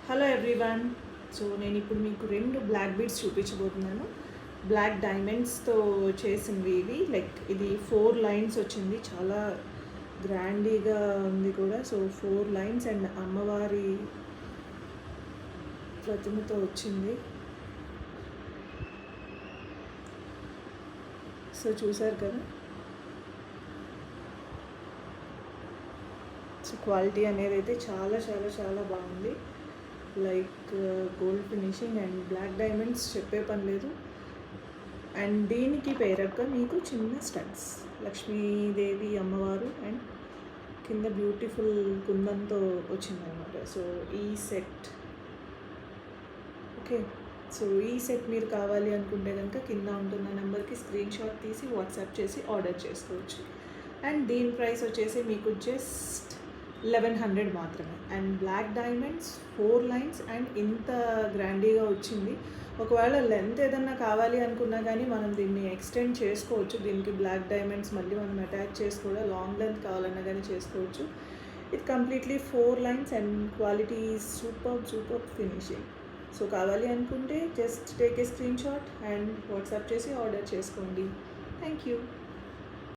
Hello everyone. So నేను ఇప్పుడు మీకు రెండు బ్లాక్ బీడ్స్ చూపించబోతున్నాను. బ్లాక్ డైమండ్స్తో చేసినవి ఇవి. లైక్ ఇది 4 లైన్స్ వచ్చింది, చాలా గ్రాండీగా ఉంది కూడా. సో 4 లైన్స్ అండ్ అమ్మవారి ప్రతిమతో వచ్చింది. సో చూసారు కదా. సో క్వాలిటీ అనేది అయితే చాలా చాలా చాలా బాగుంది. Like gold finishing and black diamonds చెప్పే పని లేదు. అండ్ దీనికి పేరక్క మీకు చిన్న స్టడ్స్, లక్ష్మీదేవి అమ్మవారు అండ్ కింద బ్యూటిఫుల్ కుందంతో వచ్చిందనమాట. సో ఈ సెట్ ఓకే. సో ఈ సెట్ మీరు కావాలి అనుకుంటే కనుక కింద ఉంటున్న నెంబర్కి స్క్రీన్ షాట్ తీసి వాట్సాప్ చేసి ఆర్డర్ చేసుకోవచ్చు. అండ్ దీని ప్రైస్ వచ్చేసి మీకు జస్ట్ 1100 మాత్రమే. And black diamonds 4 lines and ఇంత గ్రాండీగా వచ్చింది. ఒకవేళ లెంత్ ఏదన్నా కావాలి అనుకున్నా కానీ మనం దీన్ని ఎక్స్టెండ్ చేసుకోవచ్చు. దీనికి బ్లాక్ డైమండ్స్ మళ్ళీ మనం అటాచ్ చేసి కూడా లాంగ్ లెంత్ కావాలన్నా కానీ చేసుకోవచ్చు. ఇది completely 4 lines and quality super finishing. So కావాలి అనుకుంటే just take a screen shot and WhatsApp చేసి ఆర్డర్ చేసుకోండి. Thank you.